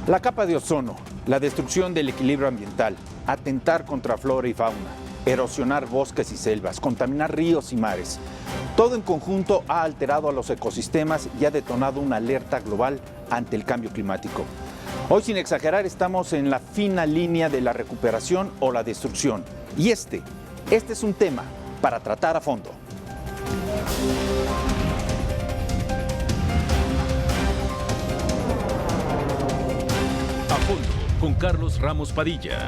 La capa de ozono, la destrucción del equilibrio ambiental, atentar contra flora y fauna, erosionar bosques y selvas, contaminar ríos y mares. Todo en conjunto ha alterado a los ecosistemas y ha detonado una alerta global ante el cambio climático. Hoy, sin exagerar, estamos en la fina línea de la recuperación o la destrucción. Y este es un tema para tratar a fondo. A fondo, con Carlos Ramos Padilla.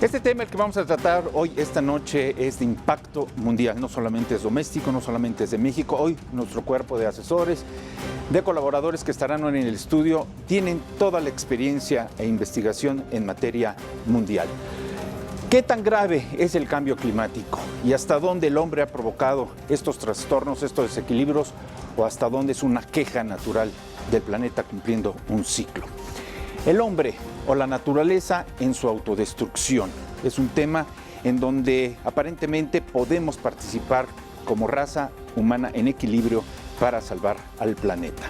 Este tema, el que vamos a tratar hoy, esta noche, es de impacto mundial. No solamente es doméstico, no solamente es de México. Hoy nuestro cuerpo de asesores, de colaboradores que estarán en el estudio, tienen toda la experiencia e investigación en materia mundial. ¿Qué tan grave es el cambio climático? ¿Y hasta dónde el hombre ha provocado estos trastornos, estos desequilibrios? ¿O hasta dónde es una queja natural del planeta cumpliendo un ciclo? El hombre o la naturaleza en su autodestrucción es un tema en donde aparentemente podemos participar como raza humana en equilibrio para salvar al planeta.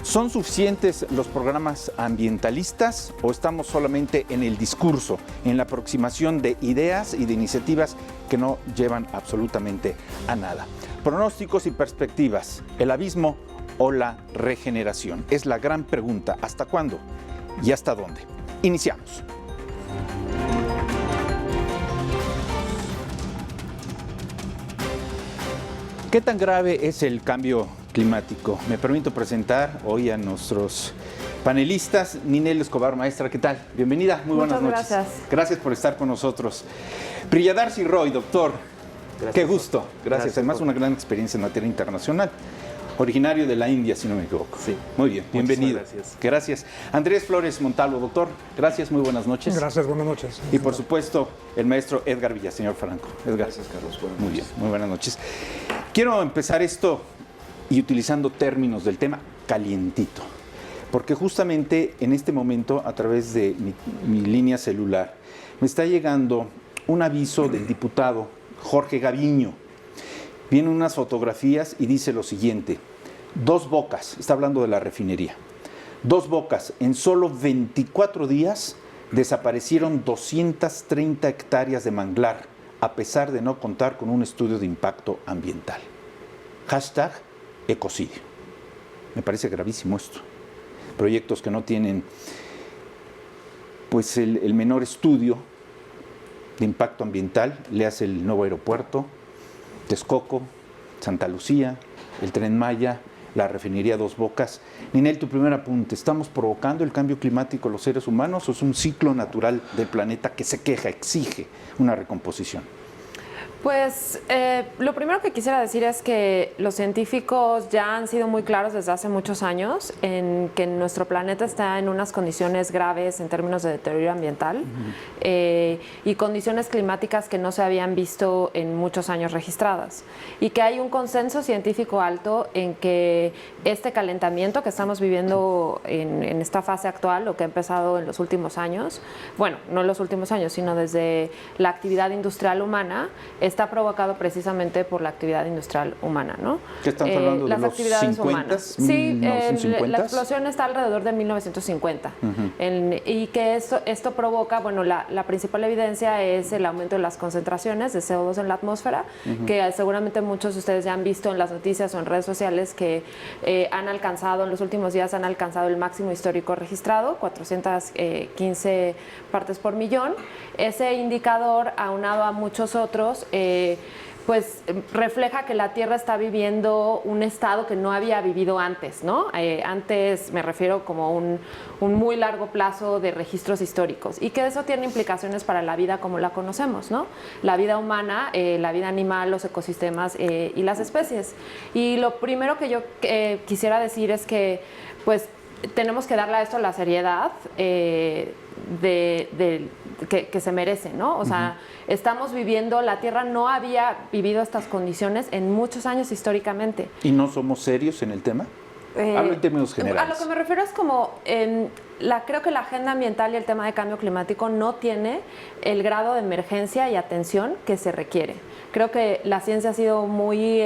¿Son suficientes los programas ambientalistas o estamos solamente en el discurso, en la aproximación de ideas y de iniciativas que no llevan absolutamente a nada? Pronósticos y perspectivas, el abismo o la regeneración. Es la gran pregunta. ¿Hasta cuándo y hasta dónde? Iniciamos. ¿Qué tan grave es el cambio climático? Me permito presentar hoy a nuestros panelistas. Ninel Escobar, maestra, ¿qué tal? Bienvenida, muy buenas noches. Muchas gracias. Gracias por estar con nosotros. Priyadarshi Roy, doctor. Gracias. Qué gusto. Gracias. Además, una gran experiencia en materia internacional. Originario de la India, si no me equivoco. Sí. Muy bien, bienvenido. Gracias. Gracias. Andrés Flores Montalvo, doctor. Gracias, muy buenas noches. Gracias, buenas noches. Y por supuesto, el maestro Edgar Villaseñor Franco. Edgar. Gracias, Carlos. Buenas Muy noches. bien, muy buenas noches. Quiero empezar esto y utilizando términos del tema calientito, porque justamente en este momento, a través de mi línea celular, me está llegando un aviso del diputado Jorge Gaviño. Vienen unas fotografías y dice lo siguiente: Dos Bocas, está hablando de la refinería, Dos Bocas, en solo 24 días desaparecieron 230 hectáreas de manglar, a pesar de no contar con un estudio de impacto ambiental. Hashtag ecocidio. Me parece gravísimo esto. Proyectos que no tienen pues el menor estudio de impacto ambiental. Le hace el nuevo aeropuerto, Texcoco, Santa Lucía, el Tren Maya, la refinería Dos Bocas. Ninel, tu primer apunte: ¿estamos provocando el cambio climático los seres humanos o es un ciclo natural del planeta que se queja, exige una recomposición? Pues lo primero que quisiera decir es que los científicos ya han sido muy claros desde hace muchos años en que nuestro planeta está en unas condiciones graves en términos de deterioro ambiental y condiciones climáticas que no se habían visto en muchos años registradas, y que hay un consenso científico alto en que este calentamiento que estamos viviendo en esta fase actual, o que ha empezado en los últimos años, bueno, no en los últimos años, sino desde la actividad industrial humana, está provocado precisamente por la actividad industrial humana, ¿no? ¿Qué estamos hablando las de los actividades 50s? humanas. Sí, 1950s. La explosión está alrededor de 1950 y que esto provoca, bueno, la principal evidencia es el aumento de las concentraciones de CO2 en la atmósfera, que seguramente muchos de ustedes ya han visto en las noticias o en redes sociales que han alcanzado, en los últimos días han alcanzado el máximo histórico registrado, 415 partes por millón. Ese indicador, aunado a muchos otros, pues refleja que la Tierra está viviendo un estado que no había vivido antes, ¿no? Antes me refiero como un muy largo plazo de registros históricos, y que eso tiene implicaciones para la vida como la conocemos, ¿no? La vida humana, la vida animal, los ecosistemas y las especies. Y lo primero que yo quisiera decir es que pues tenemos que darle a esto la seriedad que se merece, ¿no? O sea, estamos viviendo, la Tierra no había vivido estas condiciones en muchos años históricamente. ¿Y no somos serios en el tema? Hablo en términos generales. A lo que me refiero es como, creo que la agenda ambiental y el tema de cambio climático no tiene el grado de emergencia y atención que se requiere. Creo que la ciencia ha sido muy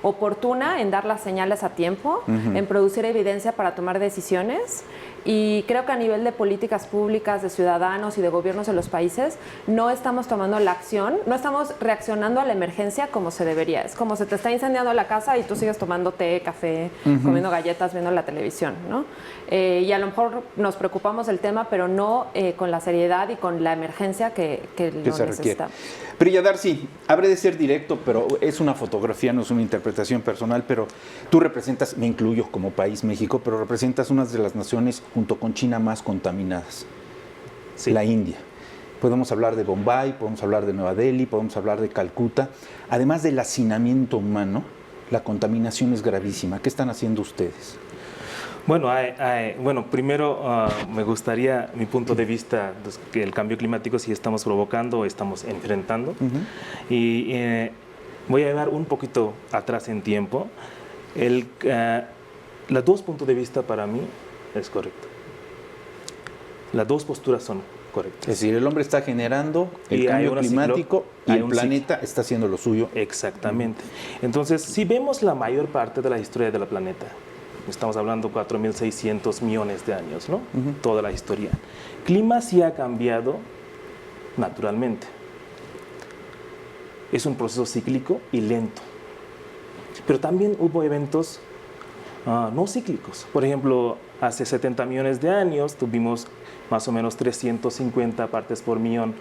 oportuna en dar las señales a tiempo, en producir evidencia para tomar decisiones. Y creo que a nivel de políticas públicas, de ciudadanos y de gobiernos de los países, no estamos tomando la acción, no estamos reaccionando a la emergencia como se debería. Es como se te está incendiando la casa y tú sigues tomando té, café, comiendo galletas, viendo la televisión, ¿no? Y a lo mejor nos preocupamos del tema, pero no con la seriedad y con la emergencia que lo necesitamos. Priya Darcy, habré de ser directo, pero es una fotografía, no es una interpretación personal, pero tú representas, me incluyo como país México, pero representas una de las naciones junto con China más contaminadas, sí. La India. Podemos hablar de Bombay, podemos hablar de Nueva Delhi, podemos hablar de Calcuta. Además del hacinamiento humano, la contaminación es gravísima. ¿Qué están haciendo ustedes? Bueno, primero me gustaría, mi punto de vista, que el cambio climático sí estamos provocando o estamos enfrentando. Y voy a llevar un poquito atrás en tiempo. Los dos puntos de vista para mí es correcto. Las dos posturas son correctas. Es decir, el hombre está generando el cambio climático y el planeta está haciendo lo suyo. Exactamente. Entonces, si vemos la mayor parte de la historia del planeta, estamos hablando 4.600 millones de años, ¿no? Toda la historia. El clima sí ha cambiado naturalmente. Es un proceso cíclico y lento. Pero también hubo eventos no cíclicos. Por ejemplo, hace 70 millones de años tuvimos más o menos 350 partes por millón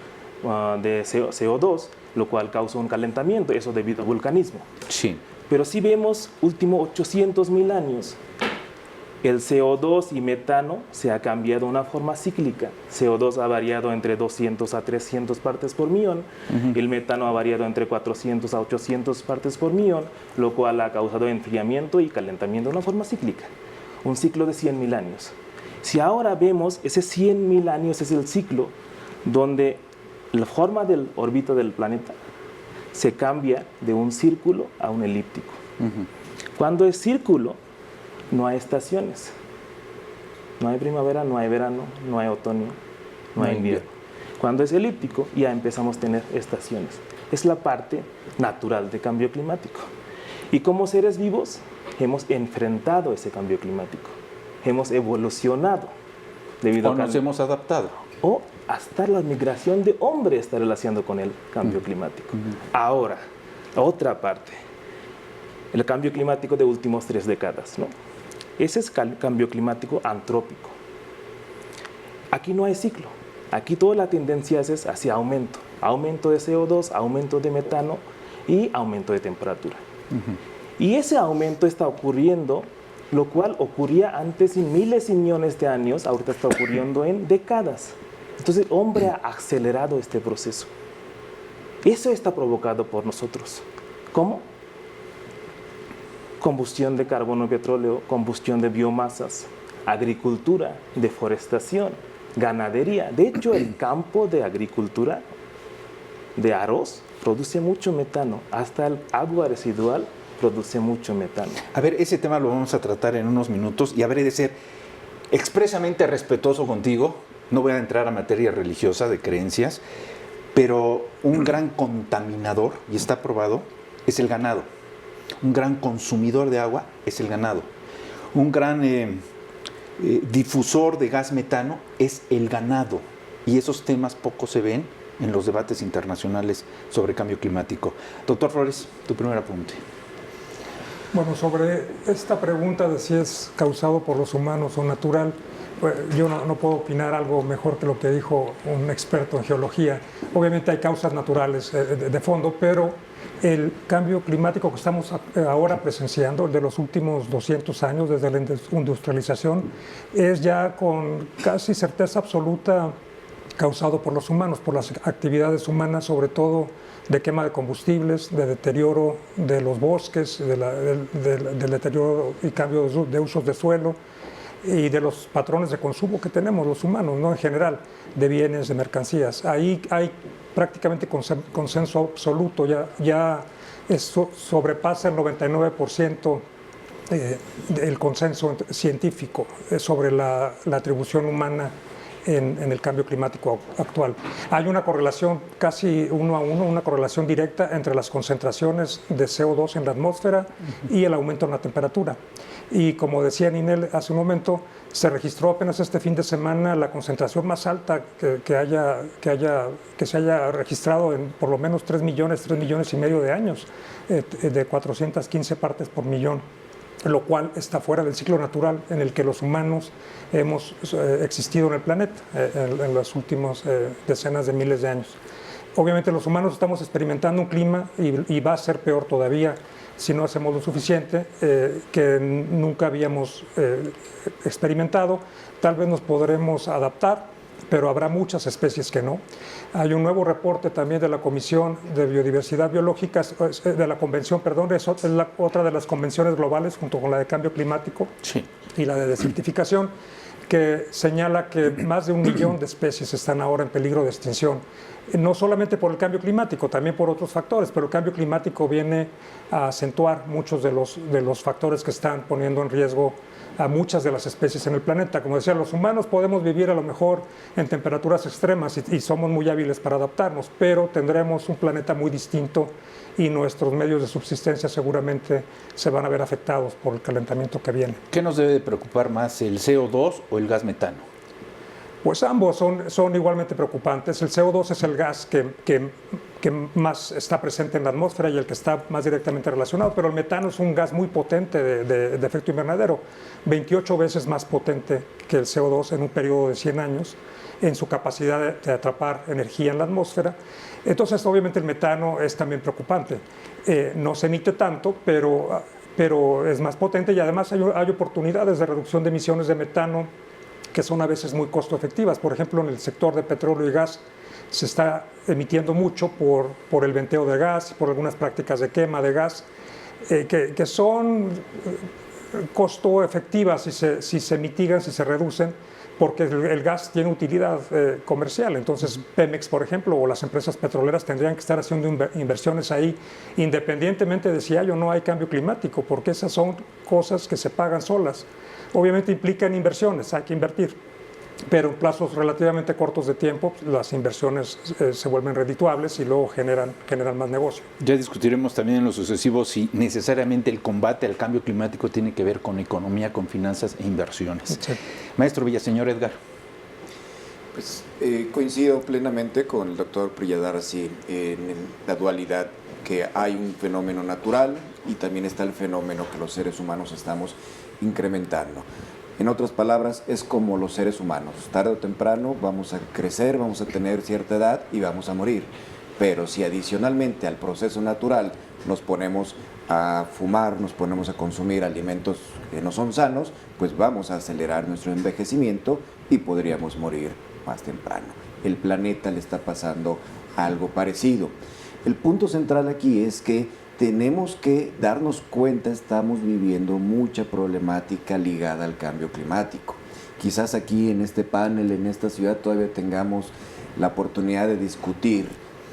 de CO2, lo cual causó un calentamiento, eso debido al vulcanismo. Sí. Pero si vemos últimos 800.000 años, el CO2 y metano se ha cambiado de una forma cíclica. CO2 ha variado entre 200 a 300 partes por millón, el metano ha variado entre 400 a 800 partes por millón, lo cual ha causado enfriamiento y calentamiento de una forma cíclica. Un ciclo de 100.000 años. Si ahora vemos, ese 100.000 años es el ciclo donde la forma del órbita del planeta se cambia de un círculo a un elíptico. Cuando es círculo, no hay estaciones. No hay primavera, no hay verano, no hay otoño, no hay invierno. Cuando es elíptico, ya empezamos a tener estaciones. Es la parte natural del cambio climático. Y como seres vivos, hemos enfrentado ese cambio climático. Hemos evolucionado debido a nos hemos adaptado. O hasta la migración de hombre está relacionado con el cambio climático. Ahora, otra parte, el cambio climático de últimas 3 décadas, ¿no? Ese es cambio climático antrópico. Aquí no hay ciclo. Aquí toda la tendencia es hacia aumento. Aumento de CO2, aumento de metano y aumento de temperatura. Y ese aumento está ocurriendo, lo cual ocurría antes en miles y millones de años, ahorita está ocurriendo en décadas. Entonces el hombre ha acelerado este proceso. Eso está provocado por nosotros. ¿Cómo? Combustión de carbono y petróleo, combustión de biomasas, agricultura, deforestación, ganadería. De hecho, el campo de agricultura de arroz produce mucho metano. Hasta el agua residual produce mucho metano. A ver, ese tema lo vamos a tratar en unos minutos y habré de ser expresamente respetuoso contigo. No voy a entrar a materia religiosa de creencias, pero un gran contaminador, y está probado, es el ganado. Un gran consumidor de agua es el ganado. Un gran difusor de gas metano es el ganado. Y esos temas poco se ven en los debates internacionales sobre cambio climático. Doctor Flores, tu primer apunte. Bueno, sobre esta pregunta de si es causado por los humanos o natural, yo no puedo opinar algo mejor que lo que dijo un experto en geología. Obviamente hay causas naturales de fondo, pero el cambio climático que estamos ahora presenciando, el de los últimos 200 años desde la industrialización, es ya con casi certeza absoluta causado por los humanos, por las actividades humanas, sobre todo de quema de combustibles, de deterioro de los bosques, del deterioro y cambio de usos de suelo y de los patrones de consumo que tenemos los humanos, ¿no? En general, de bienes, de mercancías. Ahí hay prácticamente consenso absoluto, ya eso sobrepasa el 99% del consenso científico sobre la atribución humana en el cambio climático actual. Hay una correlación casi 1 a 1, una correlación directa entre las concentraciones de CO2 en la atmósfera y el aumento en la temperatura. Y como decía Ninel hace un momento, se registró apenas este fin de semana la concentración más alta que se haya registrado en por lo menos 3 millones y medio de años, de 415 partes por millón, lo cual está fuera del ciclo natural en el que los humanos hemos existido en el planeta en las últimas decenas de miles de años. Obviamente los humanos estamos experimentando un clima y va a ser peor todavía si no hacemos lo suficiente, que nunca habíamos experimentado. Tal vez nos podremos adaptar, pero habrá muchas especies que no. Hay un nuevo reporte también de la Comisión de Biodiversidad Biológica, de la Convención, perdón, es otra de las convenciones globales junto con la de cambio climático y la de desertificación, que señala que más de 1 millón de especies están ahora en peligro de extinción. No solamente por el cambio climático, también por otros factores, pero el cambio climático viene a acentuar muchos de los factores que están poniendo en riesgo a muchas de las especies en el planeta. Como decía, los humanos podemos vivir a lo mejor en temperaturas extremas y somos muy hábiles para adaptarnos, pero tendremos un planeta muy distinto y nuestros medios de subsistencia seguramente se van a ver afectados por el calentamiento que viene. ¿Qué nos debe de preocupar más, el CO2 o el gas metano? Pues ambos son igualmente preocupantes. El CO2 es el gas que más está presente en la atmósfera y el que está más directamente relacionado, pero el metano es un gas muy potente de efecto invernadero, 28 veces más potente que el CO2 en un periodo de 100 años en su capacidad de atrapar energía en la atmósfera. Entonces, obviamente, el metano es también preocupante. No se emite tanto, pero es más potente y además hay oportunidades de reducción de emisiones de metano que son a veces muy costo efectivas. Por ejemplo, en el sector de petróleo y gas se está emitiendo mucho por el venteo de gas, por algunas prácticas de quema de gas, que son costo efectivas si se mitigan, si se reducen, porque el gas tiene utilidad comercial. Entonces, Pemex, por ejemplo, o las empresas petroleras tendrían que estar haciendo inversiones ahí, independientemente de si hay o no hay cambio climático, porque esas son cosas que se pagan solas. Obviamente implican inversiones, hay que invertir, pero en plazos relativamente cortos de tiempo las inversiones se vuelven redituables y luego generan más negocio. Ya discutiremos también en lo sucesivo si necesariamente el combate al cambio climático tiene que ver con economía, con finanzas e inversiones. Sí. Maestro Villaseñor Edgar. Pues coincido plenamente con el doctor Priyadarsi en la dualidad, que hay un fenómeno natural y también está el fenómeno que los seres humanos estamos incrementando. En otras palabras, es como los seres humanos. Tarde o temprano vamos a crecer, vamos a tener cierta edad y vamos a morir. Pero si adicionalmente al proceso natural nos ponemos a fumar, nos ponemos a consumir alimentos que no son sanos, pues vamos a acelerar nuestro envejecimiento y podríamos morir más temprano. El planeta le está pasando algo parecido. El punto central aquí es que tenemos que darnos cuenta, estamos viviendo mucha problemática ligada al cambio climático. Quizás aquí en este panel, en esta ciudad, todavía tengamos la oportunidad de discutir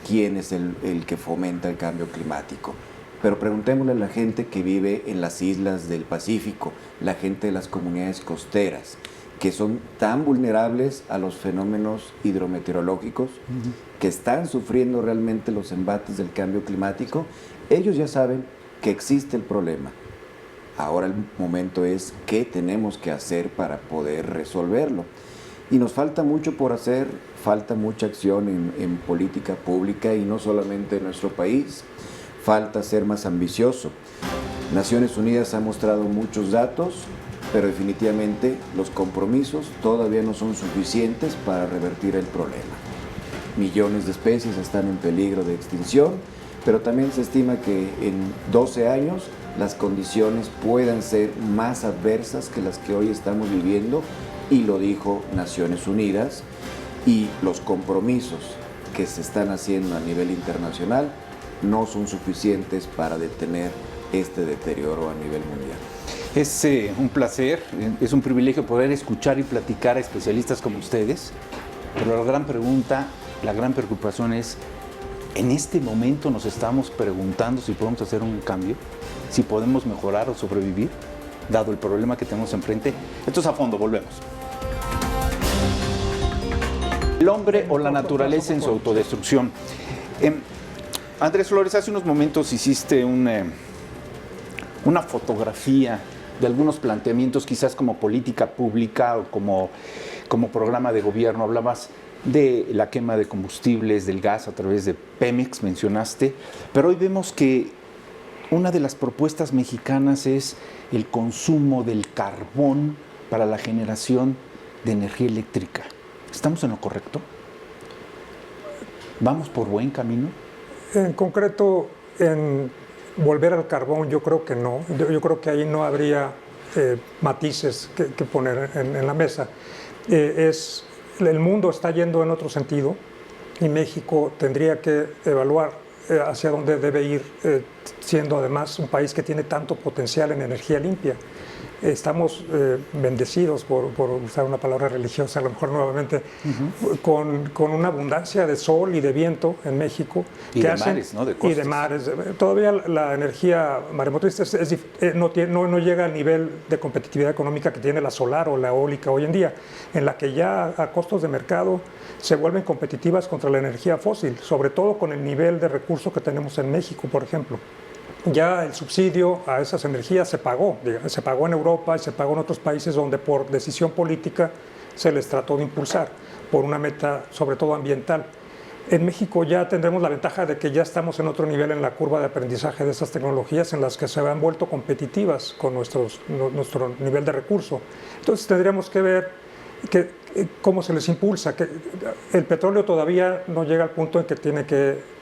quién es el que fomenta el cambio climático. Pero preguntémosle a la gente que vive en las islas del Pacífico, la gente de las comunidades costeras, que son tan vulnerables a los fenómenos hidrometeorológicos, que están sufriendo realmente los embates del cambio climático. Ellos ya saben que existe el problema. Ahora el momento es qué tenemos que hacer para poder resolverlo. Y nos falta mucho por hacer, falta mucha acción en política pública y no solamente en nuestro país. Falta ser más ambicioso. Naciones Unidas ha mostrado muchos datos, pero definitivamente los compromisos todavía no son suficientes para revertir el problema. Millones de especies están en peligro de extinción, pero también se estima que en 12 años las condiciones puedan ser más adversas que las que hoy estamos viviendo, y lo dijo Naciones Unidas, y los compromisos que se están haciendo a nivel internacional no son suficientes para detener este deterioro a nivel mundial. Es un placer, es un privilegio poder escuchar y platicar a especialistas como ustedes, pero la gran pregunta, la gran preocupación es, ¿en este momento nos estamos preguntando si podemos hacer un cambio? ¿Si podemos mejorar o sobrevivir, dado el problema que tenemos enfrente? Esto es A Fondo, volvemos. ¿El hombre o la naturaleza en su autodestrucción? Andrés Flores, hace unos momentos hiciste una fotografía de algunos planteamientos, quizás como política pública o como programa de gobierno. Hablabas de la quema de combustibles, del gas a través de Pemex, mencionaste, pero hoy vemos que una de las propuestas mexicanas es el consumo del carbón para la generación de energía eléctrica. ¿Estamos en lo correcto? ¿Vamos por buen camino? En concreto, en volver al carbón, yo creo que no. Yo creo que ahí no habría matices que poner en la mesa. El mundo está yendo en otro sentido y México tendría que evaluar hacia dónde debe ir, siendo además un país que tiene tanto potencial en energía limpia. Estamos bendecidos, por usar una palabra religiosa, a lo mejor nuevamente, con una abundancia de sol y de viento en México. Y de mares, ¿no? De costas. Y de mares. Todavía la energía maremotriz no llega al nivel de competitividad económica que tiene la solar o la eólica hoy en día, en la que ya a costos de mercado se vuelven competitivas contra la energía fósil, sobre todo con el nivel de recursos que tenemos en México, por ejemplo. Ya el subsidio a esas energías se pagó en Europa y se pagó en otros países donde por decisión política se les trató de impulsar por una meta sobre todo ambiental. En México ya tendremos la ventaja de que ya estamos en otro nivel en la curva de aprendizaje de esas tecnologías en las que se han vuelto competitivas con nuestro nivel de recurso. Entonces tendríamos que ver cómo se les impulsa. Que el petróleo todavía no llega al punto en que tiene que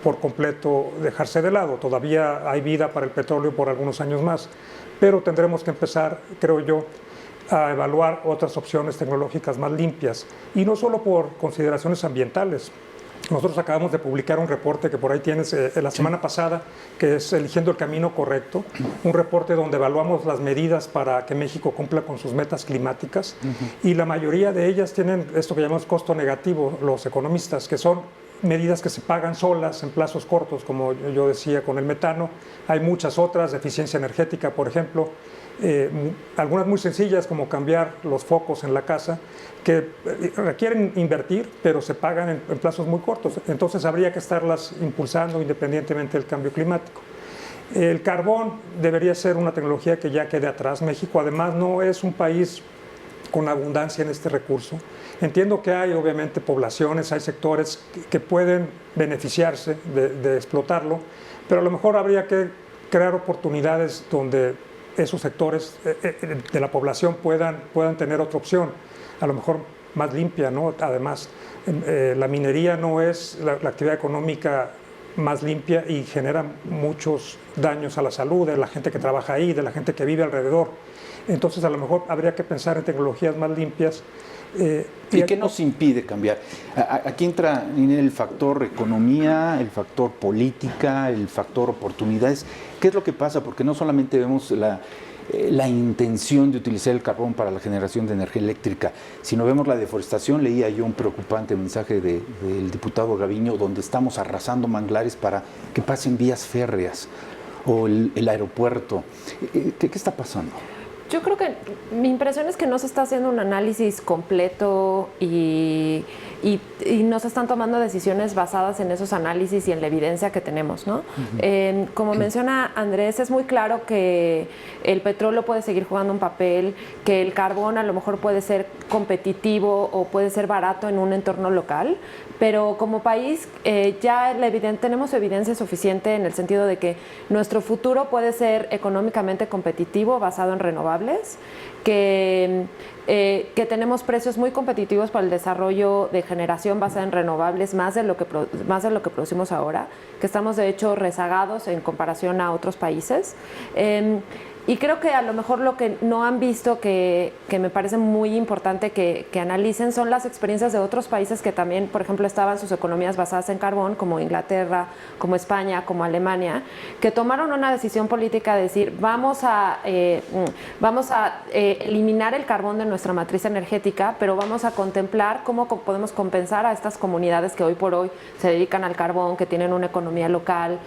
por completo dejarse de lado. Todavía hay vida para el petróleo por algunos años más, pero tendremos que empezar, creo yo, a evaluar otras opciones tecnológicas más limpias, y no solo por consideraciones ambientales. Nosotros acabamos de publicar un reporte que por ahí tienes la semana pasada, que es Eligiendo el Camino Correcto, un reporte donde evaluamos las medidas para que México cumpla con sus metas climáticas, y la mayoría de ellas tienen esto que llamamos costo negativo, los economistas, que son medidas que se pagan solas en plazos cortos, como yo decía con el metano. Hay muchas otras, de eficiencia energética, por ejemplo, algunas muy sencillas como cambiar los focos en la casa, que requieren invertir, pero se pagan en plazos muy cortos. Entonces habría que estarlas impulsando independientemente del cambio climático. El carbón debería ser una tecnología que ya quede atrás. México además no es un país con abundancia en este recurso. Entiendo que hay obviamente poblaciones, hay sectores que pueden beneficiarse de explotarlo, pero a lo mejor habría que crear oportunidades donde esos sectores de la población puedan tener otra opción, a lo mejor más limpia, ¿no? Además, la minería no es la actividad económica más limpia y genera muchos daños a la salud de la gente que trabaja ahí, de la gente que vive alrededor. Entonces, a lo mejor habría que pensar en tecnologías más limpias. ¿Y qué nos impide cambiar? Aquí entra en el factor economía, el factor política, el factor oportunidades. ¿Qué es lo que pasa? Porque no solamente vemos la intención de utilizar el carbón para la generación de energía eléctrica, sino vemos la deforestación. Leía yo un preocupante mensaje del diputado Gaviño, donde estamos arrasando manglares para que pasen vías férreas o el aeropuerto. ¿Qué está pasando? Yo creo que mi impresión es que no se está haciendo un análisis completo y no se están tomando decisiones basadas en esos análisis y en la evidencia que tenemos, ¿no? Como menciona Andrés, es muy claro que el petróleo puede seguir jugando un papel, que el carbón a lo mejor puede ser competitivo o puede ser barato en un entorno local, pero como país ya tenemos evidencia suficiente en el sentido de que nuestro futuro puede ser económicamente competitivo basado en renovables, que tenemos precios muy competitivos para el desarrollo de generación basada en renovables, más de lo que producimos ahora, que estamos de hecho rezagados en comparación a otros países. Y creo que a lo mejor lo que no han visto, que me parece muy importante que analicen, son las experiencias de otros países que también, por ejemplo, estaban sus economías basadas en carbón, como Inglaterra, como España, como Alemania, que tomaron una decisión política de decir, vamos a eliminar el carbón de nuestra matriz energética, pero vamos a contemplar cómo podemos compensar a estas comunidades que hoy por hoy se dedican al carbón, que tienen una economía local,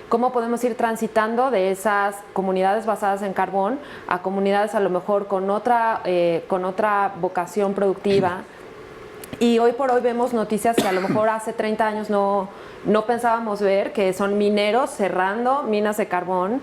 cómo podemos ir transitando de esas comunidades basadas en carbón a comunidades a lo mejor con otra vocación productiva Y hoy por hoy vemos noticias que a lo mejor hace 30 años no pensábamos ver, que son mineros cerrando minas de carbón,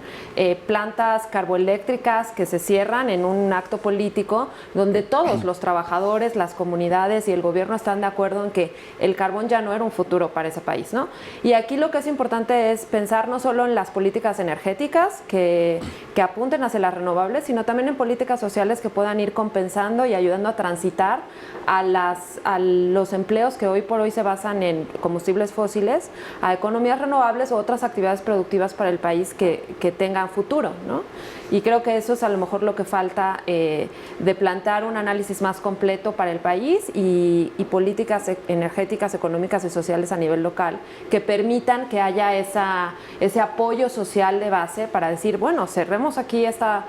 plantas carboeléctricas que se cierran en un acto político donde todos los trabajadores, las comunidades y el gobierno están de acuerdo en que el carbón ya no era un futuro para ese país, ¿no? Y aquí lo que es importante es pensar no solo en las políticas energéticas que apunten hacia las renovables, sino también en políticas sociales que puedan ir compensando y ayudando a transitar a los empleos que hoy por hoy se basan en combustibles fósiles, a economías renovables u otras actividades productivas para el país que tengan futuro, ¿no? Y creo que eso es a lo mejor lo que falta, de plantear un análisis más completo para el país y políticas energéticas, económicas y sociales a nivel local que permitan que haya ese apoyo social de base para decir, bueno, cerremos aquí esta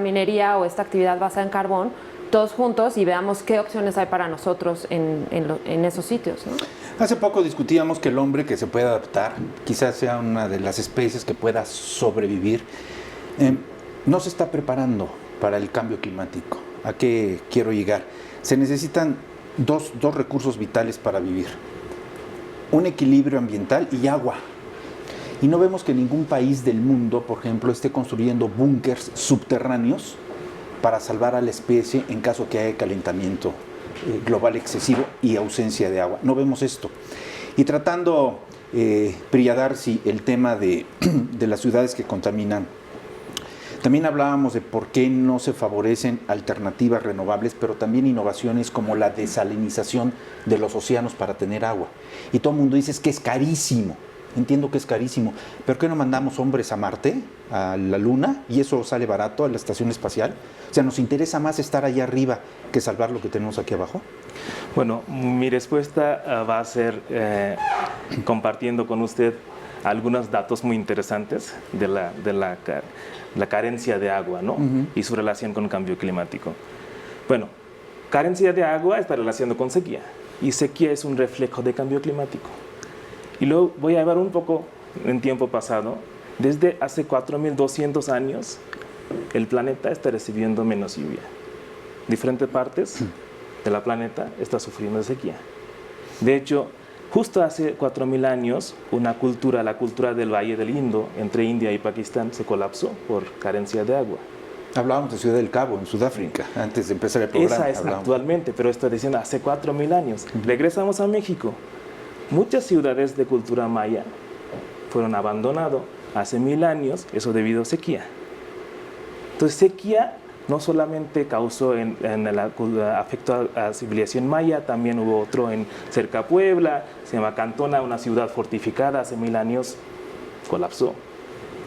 minería o esta actividad basada en carbón todos juntos y veamos qué opciones hay para nosotros en esos sitios, ¿no? Hace poco discutíamos que el hombre que se puede adaptar, quizás sea una de las especies que pueda sobrevivir, no se está preparando para el cambio climático. ¿A qué quiero llegar? Se necesitan dos recursos vitales para vivir: un equilibrio ambiental y agua. Y no vemos que ningún país del mundo, por ejemplo, esté construyendo búnkers subterráneos para salvar a la especie en caso que haya calentamiento global excesivo y ausencia de agua. No vemos esto. Y tratando, Priyadarsi, el tema de las ciudades que contaminan, también hablábamos de por qué no se favorecen alternativas renovables, pero también innovaciones como la desalinización de los océanos para tener agua. Y todo el mundo dice que es carísimo. Entiendo que es carísimo, pero ¿qué no mandamos hombres a Marte, a la Luna, y eso sale barato, a la estación espacial? O sea, ¿nos interesa más estar allá arriba que salvar lo que tenemos aquí abajo? Bueno, mi respuesta va a ser compartiendo con usted algunos datos muy interesantes de la carencia de agua, ¿no? Y su relación con el cambio climático. Bueno, carencia de agua está relacionada con sequía, y sequía es un reflejo de cambio climático. Y luego voy a llevar un poco en tiempo pasado. Desde hace 4.200 años, el planeta está recibiendo menos lluvia. Diferentes partes de la planeta está sufriendo sequía. De hecho, justo hace 4.000 años, la cultura del Valle del Indo, entre India y Pakistán, se colapsó por carencia de agua. Hablábamos de Ciudad del Cabo, en Sudáfrica, antes de empezar el programa. Esa es actualmente, pero estoy diciendo hace 4.000 años. Regresamos a México. Muchas ciudades de cultura maya fueron abandonadas hace 1.000 años, eso debido a sequía. Entonces, sequía no solamente causó afectó a la civilización maya, también hubo otro cerca a Puebla, se llama Cantona, una ciudad fortificada hace 1.000 años, colapsó.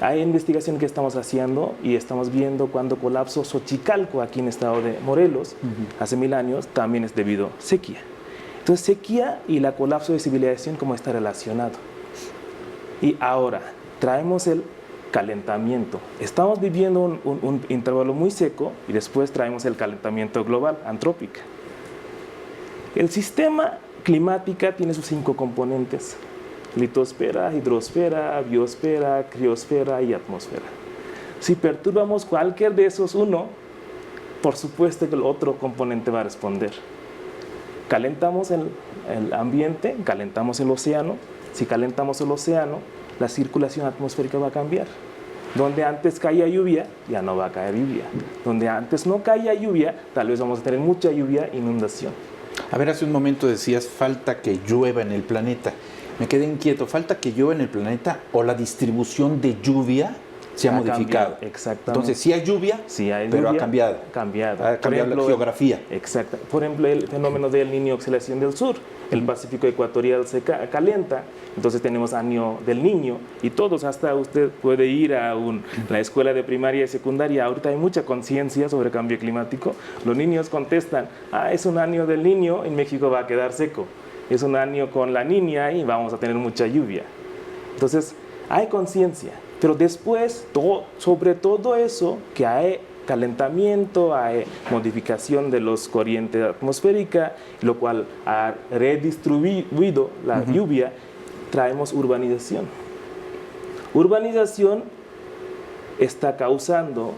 Hay investigación que estamos haciendo y estamos viendo cuando colapsó Xochicalco, aquí en el estado de Morelos, hace 1.000 años, también es debido a sequía. Entonces, sequía y la colapso de civilización, ¿cómo está relacionado? Y ahora, traemos el calentamiento. Estamos viviendo un intervalo muy seco y después traemos el calentamiento global, antrópico. El sistema climático tiene sus 5 componentes: litosfera, hidrosfera, biosfera, criosfera y atmósfera. Si perturbamos cualquier de esos uno, por supuesto que el otro componente va a responder. Calentamos el ambiente, calentamos el océano. Si calentamos el océano, la circulación atmosférica va a cambiar. Donde antes caía lluvia, ya no va a caer lluvia. Donde antes no caía lluvia, tal vez vamos a tener mucha lluvia, inundación. A ver, hace un momento decías, falta que llueva en el planeta. Me quedé inquieto, ¿falta que llueva en el planeta o la distribución de lluvia se ha modificado? Exactamente. Entonces, sí hay lluvia, pero ha cambiado. Ha cambiado la geografía. Exacto. Por ejemplo, el fenómeno del Niño Oscilación del Sur. El Pacífico ecuatorial se calienta, entonces tenemos año del Niño, y todos, hasta usted puede ir a la escuela de primaria y secundaria. Ahorita hay mucha conciencia sobre el cambio climático. Los niños contestan, es un año del Niño, en México va a quedar seco. Es un año con la Niña y vamos a tener mucha lluvia. Entonces, hay conciencia. Pero después, sobre todo eso, que hay calentamiento, hay modificación de los corrientes atmosféricas, lo cual ha redistribuido la lluvia, traemos urbanización. Urbanización está causando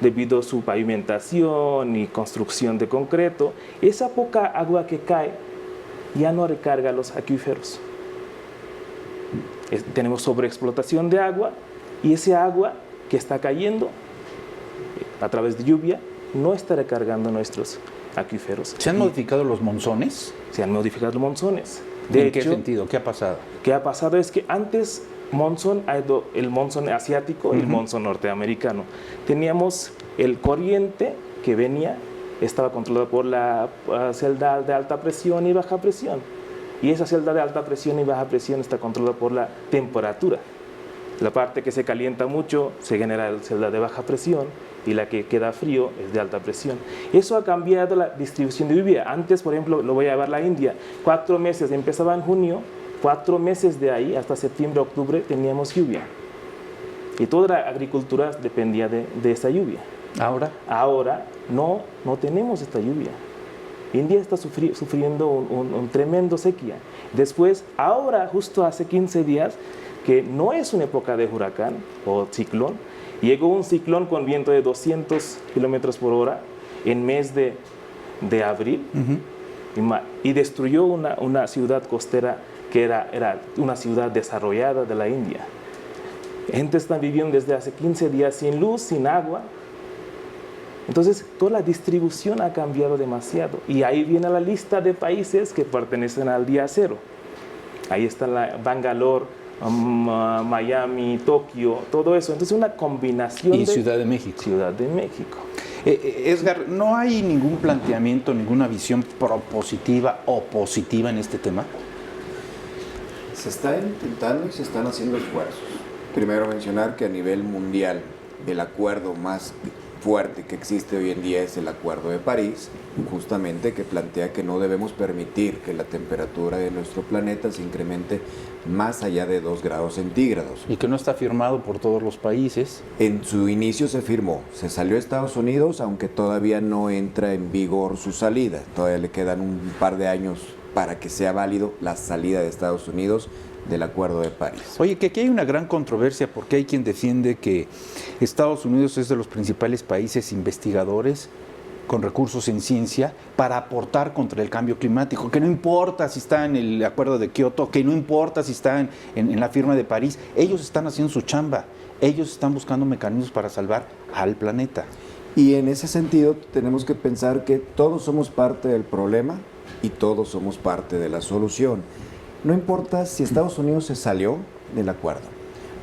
debido a su pavimentación y construcción de concreto, esa poca agua que cae ya no recarga los acuíferos. Tenemos sobreexplotación de agua y ese agua que está cayendo a través de lluvia no está recargando nuestros acuíferos. ¿Se han modificado los monzones? Se han modificado los monzones. ¿En qué sentido? ¿Qué ha pasado? ¿Qué ha pasado? Es que antes el monzón asiático y el monzón norteamericano. Teníamos el corriente que venía, estaba controlado por la celda de alta presión y baja presión. Y esa celda de alta presión y baja presión está controlada por la temperatura. La parte que se calienta mucho se genera la celda de baja presión y la que queda frío es de alta presión. Eso ha cambiado la distribución de lluvia. Antes, por ejemplo, lo voy a llevar la India, 4 meses, empezaba en junio, 4 meses de ahí hasta septiembre, octubre teníamos lluvia. Y toda la agricultura dependía de esa lluvia. Ahora no tenemos esta lluvia. India está sufriendo un tremendo sequía. Después, ahora, justo hace 15 días, que no es una época de huracán o ciclón, llegó un ciclón con viento de 200 kilómetros por hora en mes de abril y destruyó una ciudad costera que era una ciudad desarrollada de la India. Gente está viviendo desde hace 15 días sin luz, sin agua. Entonces, toda la distribución ha cambiado demasiado. Y ahí viene la lista de países que pertenecen al día cero. Ahí está Bangalore, Miami, Tokio, todo eso. Entonces, una combinación y Ciudad de México. Ciudad de México. Edgar, ¿no hay ningún planteamiento, ninguna visión propositiva o positiva en este tema? Se está intentando y se están haciendo esfuerzos. Primero mencionar que a nivel mundial el acuerdo más fuerte que existe hoy en día es el Acuerdo de París, justamente que plantea que no debemos permitir que la temperatura de nuestro planeta se incremente más allá de 2 grados centígrados. Y que no está firmado por todos los países. En su inicio se firmó, se salió a Estados Unidos, aunque todavía no entra en vigor su salida, todavía le quedan un par de años para que sea válido la salida de Estados Unidos del Acuerdo de París. Oye, que aquí hay una gran controversia porque hay quien defiende que Estados Unidos es de los principales países investigadores con recursos en ciencia para aportar contra el cambio climático, que no importa si está en el Acuerdo de Kioto, que no importa si está en la firma de París, ellos están haciendo su chamba, ellos están buscando mecanismos para salvar al planeta. Y en ese sentido tenemos que pensar que todos somos parte del problema y todos somos parte de la solución. No importa si Estados Unidos se salió del acuerdo.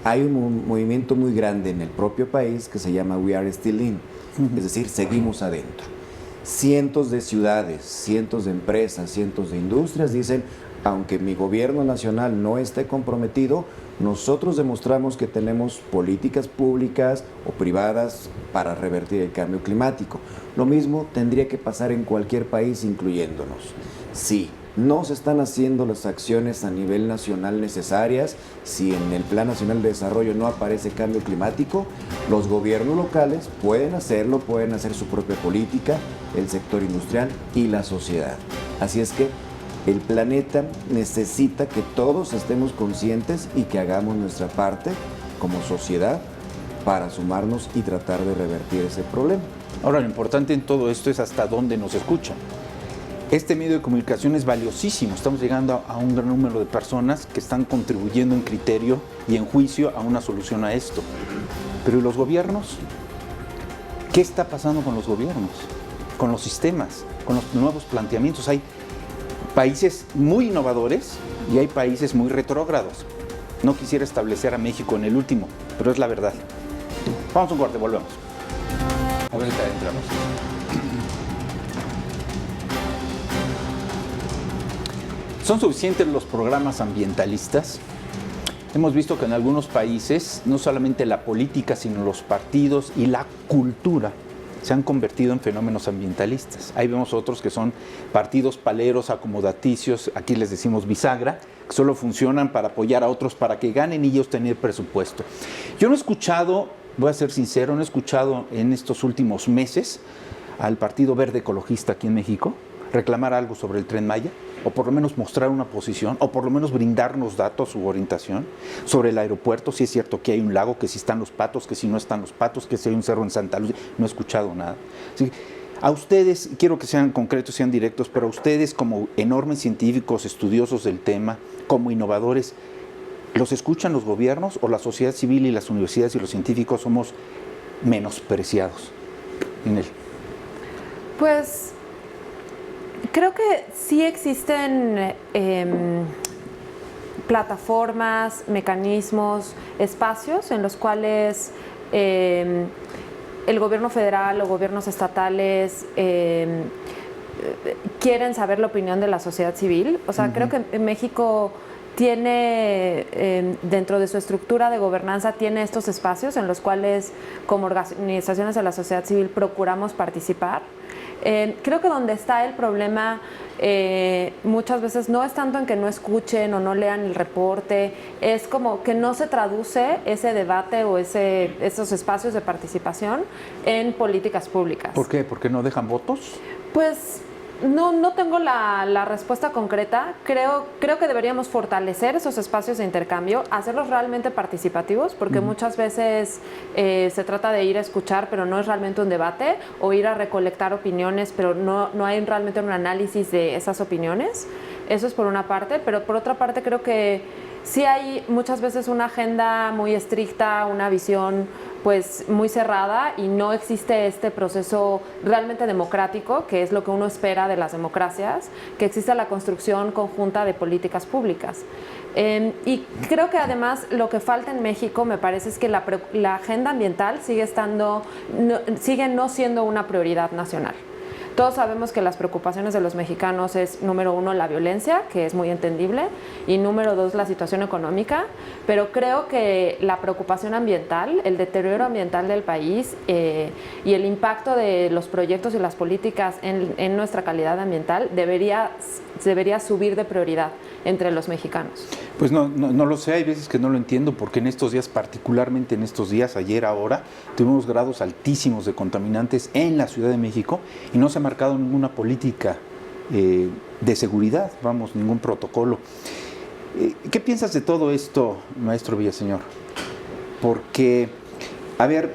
Hay un movimiento muy grande en el propio país que se llama We Are Still In, es decir, seguimos adentro. Cientos de ciudades, cientos de empresas, cientos de industrias dicen, aunque mi gobierno nacional no esté comprometido, nosotros demostramos que tenemos políticas públicas o privadas para revertir el cambio climático. Lo mismo tendría que pasar en cualquier país, incluyéndonos. Sí, no se están haciendo las acciones a nivel nacional necesarias. Si en el Plan Nacional de Desarrollo no aparece cambio climático, los gobiernos locales pueden hacerlo, pueden hacer su propia política, el sector industrial y la sociedad. Así es que el planeta necesita que todos estemos conscientes y que hagamos nuestra parte como sociedad para sumarnos y tratar de revertir ese problema. Ahora, lo importante en todo esto es hasta dónde nos escuchan. Este medio de comunicación es valiosísimo. Estamos llegando a un gran número de personas que están contribuyendo en criterio y en juicio a una solución a esto. Pero ¿y los gobiernos? ¿Qué está pasando con los gobiernos? Con los sistemas, con los nuevos planteamientos. Hay países muy innovadores y hay países muy retrógrados. No quisiera establecer a México en el último, pero es la verdad. Vamos a un corte, volvemos. Ahorita entramos. ¿Son suficientes los programas ambientalistas? Hemos visto que en algunos países no solamente la política, sino los partidos y la cultura se han convertido en fenómenos ambientalistas. Ahí vemos otros que son partidos paleros, acomodaticios, aquí les decimos bisagra, que solo funcionan para apoyar a otros para que ganen y ellos tener presupuesto. Yo no he escuchado, voy a ser sincero, no he escuchado en estos últimos meses al Partido Verde Ecologista aquí en México reclamar algo sobre el Tren Maya. o por lo menos mostrar una posición, o por lo menos brindarnos datos u orientación sobre el aeropuerto, si es cierto que hay un lago, que si están los patos, que si no están los patos, que si hay un cerro en Santa Lucía? No he escuchado nada. Así que, a ustedes, quiero que sean concretos, sean directos, pero a ustedes como enormes científicos, estudiosos del tema, como innovadores, ¿los escuchan los gobiernos o la sociedad civil y las universidades y los científicos somos menospreciados? Inel. Pues creo que sí existen plataformas, mecanismos, espacios en los cuales el gobierno federal o gobiernos estatales quieren saber la opinión de la sociedad civil. O sea, creo que en México tiene, dentro de su estructura de gobernanza, tiene estos espacios en los cuales como organizaciones de la sociedad civil procuramos participar. Creo que donde está el problema muchas veces no es tanto en que no escuchen o no lean el reporte, es como que no se traduce ese debate o esos espacios de participación en políticas públicas. ¿Por qué? ¿Porque no dejan votos? Pues no tengo la respuesta concreta. Creo que deberíamos fortalecer esos espacios de intercambio, hacerlos realmente participativos, porque muchas veces se trata de ir a escuchar, pero no es realmente un debate, o ir a recolectar opiniones, pero no hay realmente un análisis de esas opiniones. Eso es por una parte, pero por otra parte creo que sí hay muchas veces una agenda muy estricta, una visión pues muy cerrada, y no existe este proceso realmente democrático, que es lo que uno espera de las democracias, que exista la construcción conjunta de políticas públicas. Y creo que además lo que falta en México, me parece, es que la agenda ambiental sigue no siendo una prioridad nacional. Todos sabemos que las preocupaciones de los mexicanos es, número uno, la violencia, que es muy entendible, y número dos, la situación económica, pero creo que la preocupación ambiental, el deterioro ambiental del país y el impacto de los proyectos y las políticas en nuestra calidad ambiental debería subir de prioridad entre los mexicanos. Pues no lo sé, hay veces que no lo entiendo, porque en estos días, particularmente en estos días, ayer, ahora, tuvimos grados altísimos de contaminantes en la Ciudad de México y no se ha marcado ninguna política de seguridad, ningún protocolo. ¿Qué piensas de todo esto, maestro Villaseñor? Porque, a ver,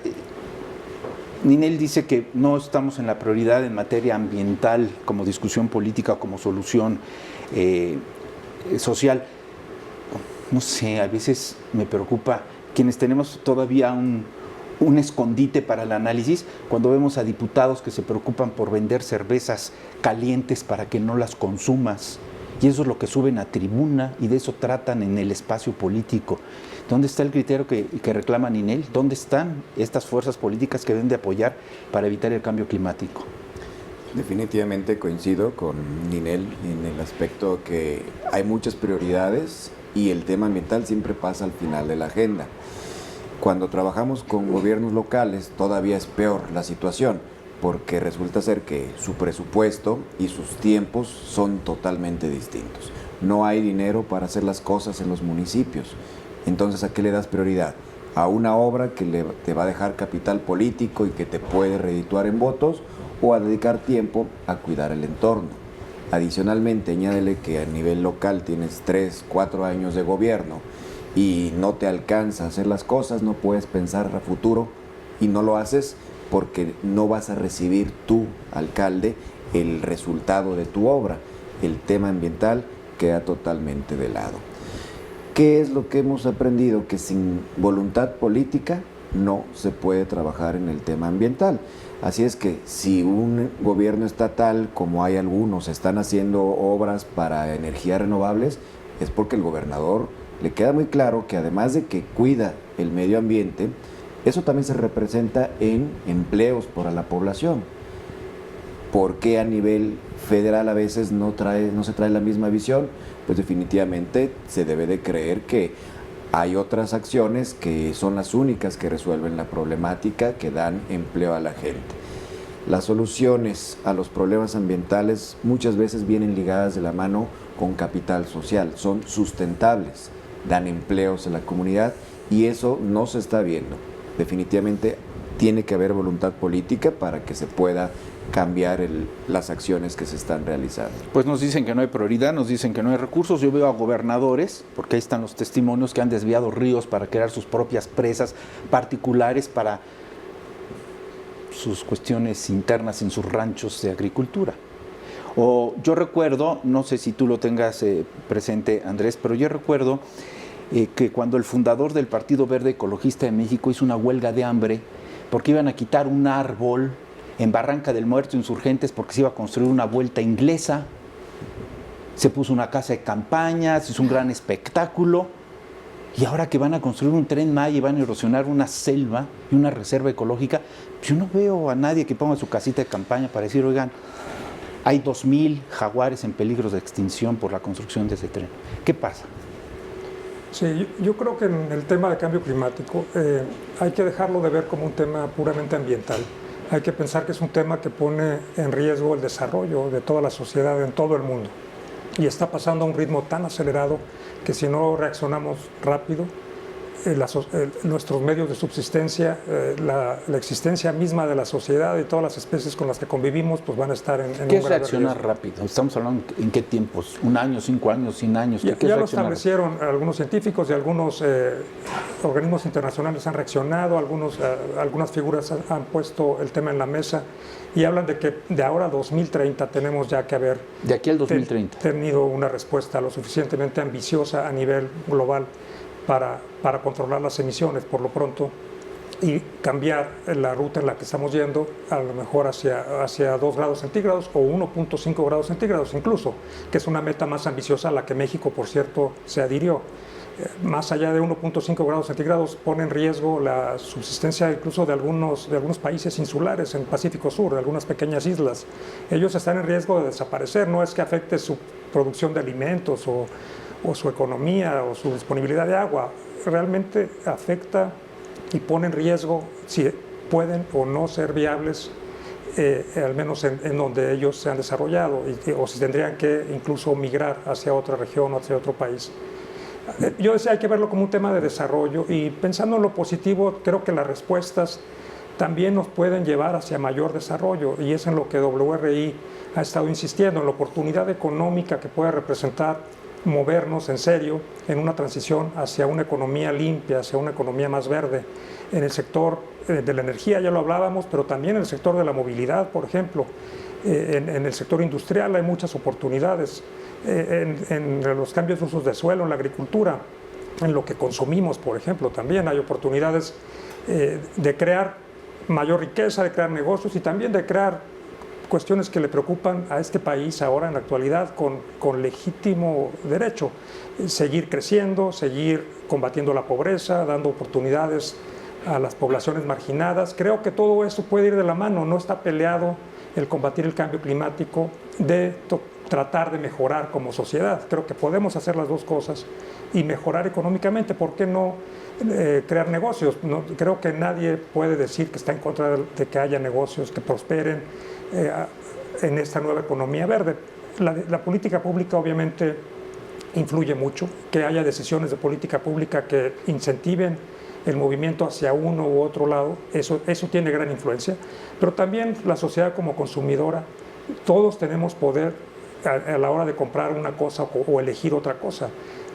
Ninel dice que no estamos en la prioridad en materia ambiental como discusión política o como solución social. No sé, a veces me preocupa quienes tenemos todavía un escondite para el análisis, cuando vemos a diputados que se preocupan por vender cervezas calientes para que no las consumas, y eso es lo que suben a tribuna y de eso tratan en el espacio político. ¿Dónde está el criterio que reclama Ninel? ¿Dónde están estas fuerzas políticas que deben de apoyar para evitar el cambio climático? Definitivamente coincido con Ninel en el aspecto que hay muchas prioridades y el tema ambiental siempre pasa al final de la agenda. Cuando trabajamos con gobiernos locales todavía es peor la situación, porque resulta ser que su presupuesto y sus tiempos son totalmente distintos. No hay dinero para hacer las cosas en los municipios. Entonces, ¿a qué le das prioridad? ¿A una obra que te va a dejar capital político y que te puede redituar en votos, o a dedicar tiempo a cuidar el entorno? Adicionalmente, añádele que a nivel local tienes 3, 4 años de gobierno y no te alcanza a hacer las cosas, no puedes pensar a futuro y no lo haces porque no vas a recibir tú, alcalde, el resultado de tu obra. El tema ambiental queda totalmente de lado. ¿Qué es lo que hemos aprendido? Que sin voluntad política no se puede trabajar en el tema ambiental. Así es que si un gobierno estatal, como hay algunos, están haciendo obras para energías renovables, es porque el gobernador le queda muy claro que además de que cuida el medio ambiente, eso también se representa en empleos para la población. ¿Por qué a nivel federal a veces no se trae la misma visión? Pues definitivamente se debe de creer que hay otras acciones que son las únicas que resuelven la problemática, que dan empleo a la gente. Las soluciones a los problemas ambientales muchas veces vienen ligadas de la mano con capital social, son sustentables, dan empleos a la comunidad y eso no se está viendo. Definitivamente tiene que haber voluntad política para que se pueda cambiar las acciones que se están realizando. Pues nos dicen que no hay prioridad, nos dicen que no hay recursos. Yo veo a gobernadores, porque ahí están los testimonios, que han desviado ríos para crear sus propias presas particulares para sus cuestiones internas en sus ranchos de agricultura. O yo recuerdo, no sé si tú lo tengas presente, Andrés, pero yo recuerdo que cuando el fundador del Partido Verde Ecologista de México hizo una huelga de hambre porque iban a quitar un árbol en Barranca del Muerto, Insurgentes, porque se iba a construir una vuelta inglesa, se puso una casa de campaña, se hizo un gran espectáculo, y ahora que van a construir un Tren Maya y van a erosionar una selva y una reserva ecológica, yo no veo a nadie que ponga su casita de campaña para decir, oigan, hay 2,000 jaguares en peligro de extinción por la construcción de ese tren. ¿Qué pasa? Sí, yo creo que en el tema de cambio climático hay que dejarlo de ver como un tema puramente ambiental. Hay que pensar que es un tema que pone en riesgo el desarrollo de toda la sociedad en todo el mundo. Y está pasando a un ritmo tan acelerado que si no reaccionamos rápido, nuestros medios de subsistencia, la existencia misma de la sociedad y todas las especies con las que convivimos, pues van a estar en un grave riesgo. ¿Qué es reaccionar rápido? Estamos hablando en qué tiempos, ¿1 año, 5 años, 100 años? Ya lo establecieron algunos científicos y algunos organismos internacionales han reaccionado, algunas figuras han puesto el tema en la mesa y hablan de que de ahora a 2030 tenemos ya que haber de aquí al 2030 tenido una respuesta lo suficientemente ambiciosa a nivel global para controlar las emisiones por lo pronto y cambiar la ruta en la que estamos yendo, a lo mejor hacia 2 grados centígrados o 1.5 grados centígrados incluso, que es una meta más ambiciosa a la que México, por cierto, se adhirió. Más allá de 1.5 grados centígrados pone en riesgo la subsistencia incluso de algunos países insulares en el Pacífico Sur, de algunas pequeñas islas. Ellos están en riesgo de desaparecer, no es que afecte su producción de alimentos o su economía o su disponibilidad de agua, realmente afecta y pone en riesgo si pueden o no ser viables, al menos en donde ellos se han desarrollado, o si tendrían que incluso migrar hacia otra región o hacia otro país. Yo decía, hay que verlo como un tema de desarrollo y pensando en lo positivo, creo que las respuestas también nos pueden llevar hacia mayor desarrollo y es en lo que WRI ha estado insistiendo, en la oportunidad económica que puede representar movernos en serio en una transición hacia una economía limpia, hacia una economía más verde. En el sector de la energía ya lo hablábamos, pero también en el sector de la movilidad, por ejemplo. En el sector industrial hay muchas oportunidades. En los cambios de usos de suelo, en la agricultura, en lo que consumimos, por ejemplo, también hay oportunidades de crear mayor riqueza, de crear negocios y también de crear cuestiones que le preocupan a este país ahora en la actualidad con legítimo derecho. Seguir creciendo, seguir combatiendo la pobreza, dando oportunidades a las poblaciones marginadas. Creo que todo eso puede ir de la mano, no está peleado el combatir el cambio climático de tratar de mejorar como sociedad. Creo que podemos hacer las dos cosas y mejorar económicamente. ¿Por qué no crear negocios? No, creo que nadie puede decir que está en contra de que haya negocios que prosperen en esta nueva economía verde. La política pública obviamente influye mucho, que haya decisiones de política pública que incentiven el movimiento hacia uno u otro lado, eso tiene gran influencia, pero también la sociedad como consumidora, todos tenemos poder a la hora de comprar una cosa o elegir otra cosa.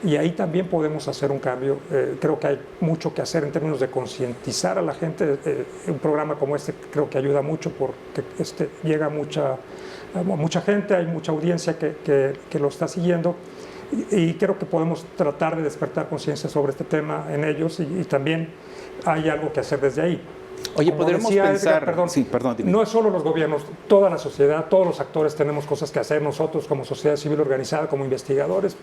Y ahí también podemos hacer un cambio. Creo que hay mucho que hacer en términos de concientizar a la gente. Un programa como este creo que ayuda mucho porque llega a mucha gente, hay mucha audiencia que lo está siguiendo. Y creo que podemos tratar de despertar conciencia sobre este tema en ellos y también hay algo que hacer desde ahí. Oye, Como podremos decía pensar... Edgar, sí, perdón, dime. no es solo los gobiernos, toda la sociedad, todos los actores tenemos cosas que hacer nosotros como sociedad civil organizada, como investigadores,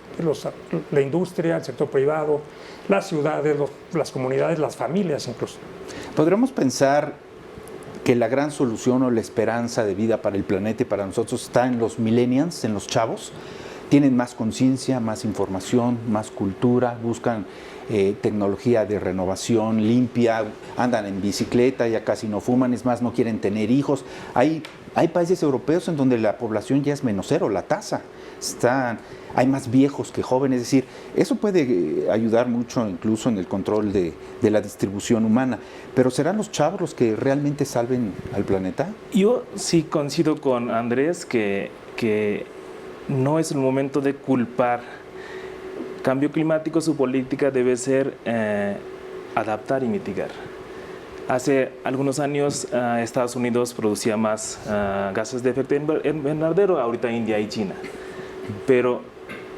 la industria, el sector privado, las ciudades, las comunidades, las familias incluso. Podremos pensar que la gran solución o la esperanza de vida para el planeta y para nosotros está en los millennials, en los chavos. tienen más conciencia, más información, más cultura, buscan tecnología de renovación limpia, andan en bicicleta, ya casi no fuman, es más, no quieren tener hijos. Hay países europeos en donde la población ya es menos cero, la tasa. Hay más viejos que jóvenes, es decir, eso puede ayudar mucho incluso en el control de la distribución humana. Pero ¿serán los chavos los que realmente salven al planeta? Yo sí coincido con Andrés que no es el momento de culpar. Cambio climático, su política debe ser adaptar y mitigar. Hace algunos años Estados Unidos producía más gases de efecto invernadero, ahorita India y China. Pero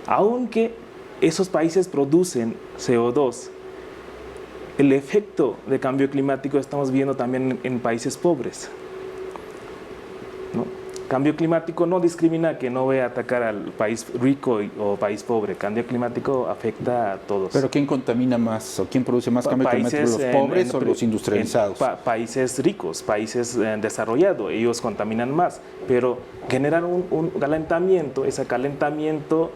aunque esos países producen CO2, el efecto de cambio climático estamos viendo también en países pobres, ¿no? Cambio climático no discrimina, que no voy a atacar al país rico o país pobre. Cambio climático afecta a todos. ¿Pero quién contamina más o quién produce más cambio climático, los pobres o los industrializados? Países ricos, países desarrollados, ellos contaminan más, pero generan un calentamiento, ese calentamiento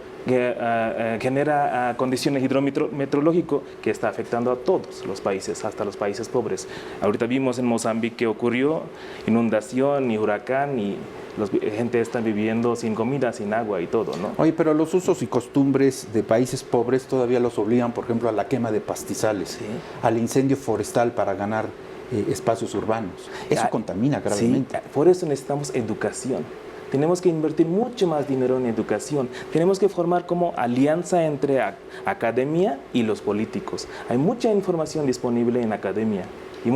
genera condiciones hidrometeorológicas que está afectando a todos los países, hasta los países pobres. Ahorita vimos en Mozambique que ocurrió inundación y huracán y la gente está viviendo sin comida, sin agua y todo, ¿no? Oye, pero los usos y costumbres de países pobres todavía los obligan, por ejemplo, a la quema de pastizales, ¿sí?, al incendio forestal para ganar espacios urbanos. Eso contamina gravemente. Sí, por eso necesitamos educación. Tenemos que invertir mucho más dinero en educación. Tenemos que formar como alianza entre academia y los políticos. Hay mucha información disponible en academia y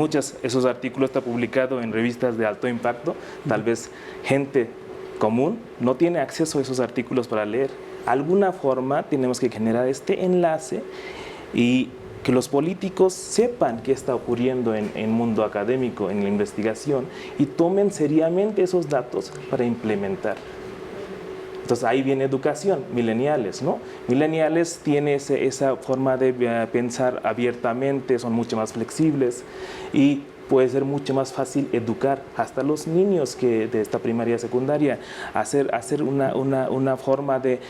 esos artículos están publicados en revistas de alto impacto. Tal vez gente común no tiene acceso a esos artículos para leer. De alguna forma tenemos que generar este enlace y que los políticos sepan qué está ocurriendo en el mundo académico, en la investigación, y tomen seriamente esos datos para implementar. Entonces ahí viene educación, millennials, ¿no? Millennials tienen esa forma de pensar abiertamente, son mucho más flexibles y puede ser mucho más fácil educar hasta los niños que de esta primaria secundaria, hacer una forma de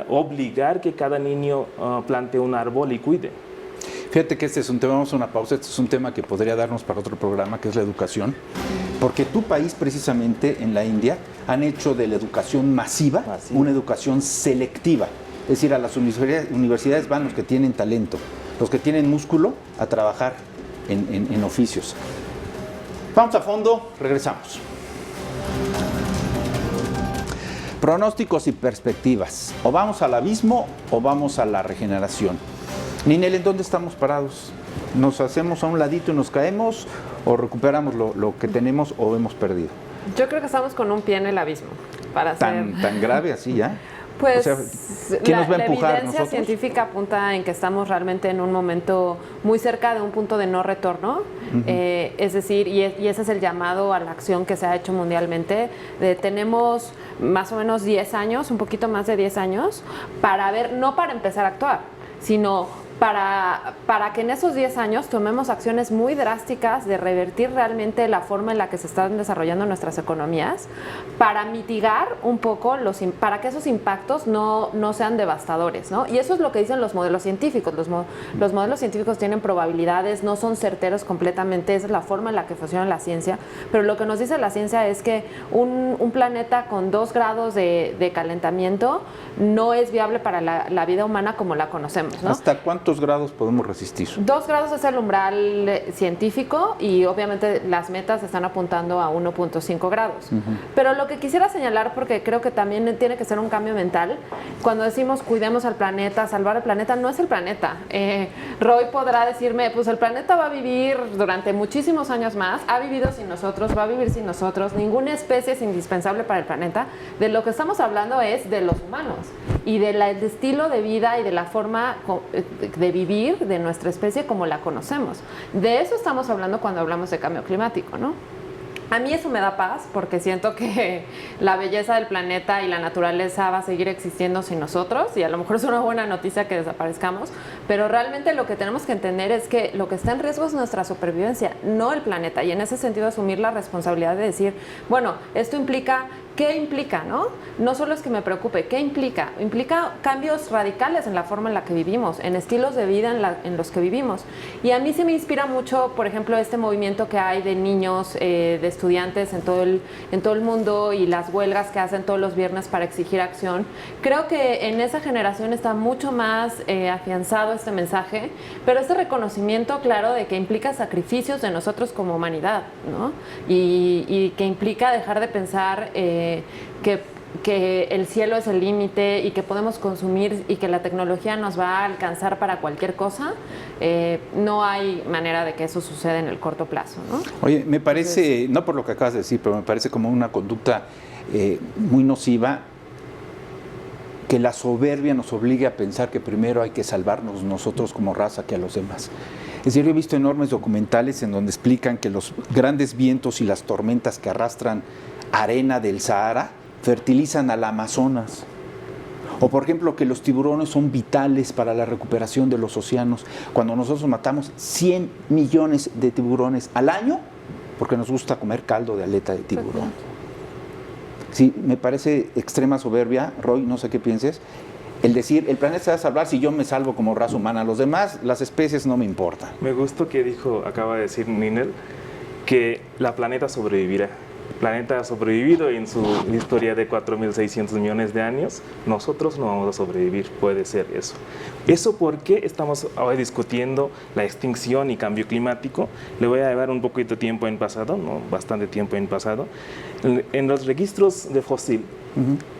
obligar que cada niño plante un árbol y cuide. Fíjate que este es un tema, vamos a una pausa, este es un tema que podría darnos para otro programa, que es la educación, porque tu país precisamente en la India han hecho de la educación masiva una educación selectiva, es decir, a las universidades van los que tienen talento, los que tienen músculo a trabajar en oficios. Vamos a fondo, regresamos. Pronósticos y perspectivas, o vamos al abismo o vamos a la regeneración. Ninel, ¿en dónde estamos parados? ¿Nos hacemos a un ladito y nos caemos o recuperamos lo que tenemos o hemos perdido? Yo creo que estamos con un pie en el abismo. ¿Tan grave así ya? Pues o sea, ¿quién nos va a empujar? La evidencia ¿Nosotros? científica apunta en que estamos realmente en un momento muy cerca de un punto de no retorno. Es decir, y ese es el llamado a la acción que se ha hecho mundialmente. Tenemos más o menos 10 años, un poquito más de 10 años, para ver, no para empezar a actuar, sino para que en esos 10 años tomemos acciones muy drásticas de revertir realmente la forma en la que se están desarrollando nuestras economías, para mitigar un poco, para que esos impactos no sean devastadores, ¿no? Y eso es lo que dicen los modelos científicos. Los modelos científicos tienen probabilidades, no son certeros completamente, esa es la forma en la que funciona la ciencia, pero lo que nos dice la ciencia es que un planeta con 2 grados de calentamiento no es viable para la vida humana como la conocemos, ¿no? ¿Hasta cuántos grados podemos resistir? 2 grados es el umbral científico y obviamente las metas están apuntando a 1.5 grados. Pero lo que quisiera señalar, porque creo que también tiene que ser un cambio mental, cuando decimos cuidemos al planeta, salvar el planeta, no es el planeta. Roy podrá decirme, pues el planeta va a vivir durante muchísimos años más, ha vivido sin nosotros, va a vivir sin nosotros, ninguna especie es indispensable para el planeta. De lo que estamos hablando es de los humanos y del estilo de vida y de la forma de vivir de nuestra especie como la conocemos. De eso estamos hablando cuando hablamos de cambio climático, ¿no? A mí eso me da paz porque siento que la belleza del planeta y la naturaleza va a seguir existiendo sin nosotros y a lo mejor es una buena noticia que desaparezcamos, pero realmente lo que tenemos que entender es que lo que está en riesgo es nuestra supervivencia, no el planeta, y en ese sentido asumir la responsabilidad de decir, bueno, esto implica ¿qué implica, no? No solo es que me preocupe, ¿qué implica? Implica cambios radicales en la forma en la que vivimos, en estilos de vida en los que vivimos. Y a mí se me inspira mucho, por ejemplo, este movimiento que hay de niños, de estudiantes en todo el mundo y las huelgas que hacen todos los viernes para exigir acción. Creo que en esa generación está mucho más afianzado este mensaje, pero este reconocimiento, claro, de que implica sacrificios de nosotros como humanidad, ¿no? Y que implica dejar de pensar que el cielo es el límite y que podemos consumir y que la tecnología nos va a alcanzar para cualquier cosa. No hay manera de que eso suceda en el corto plazo, ¿no? Oye, me parece, no por lo que acabas de decir, pero me parece como una conducta muy nociva, que la soberbia nos obligue a pensar que primero hay que salvarnos nosotros como raza que a los demás. Es decir, yo he visto enormes documentales en donde explican que los grandes vientos y las tormentas que arrastran arena del Sahara fertilizan al Amazonas. O por ejemplo que los tiburones son vitales para la recuperación de los océanos, cuando nosotros matamos 100 millones de tiburones al año porque nos gusta comer caldo de aleta de tiburón. Sí, me parece extrema soberbia, Roy, no sé qué pienses, el decir, el planeta se va a salvar si yo me salvo como raza humana, los demás, las especies no me importan. Me gustó que acaba de decir Ninel, que la planeta sobrevivirá. El planeta ha sobrevivido en su historia de 4.600 millones de años. Nosotros no vamos a sobrevivir, puede ser eso. ¿Eso por qué estamos hoy discutiendo la extinción y cambio climático? Le voy a llevar un poquito de tiempo en pasado, no bastante tiempo en pasado. En los registros de fósil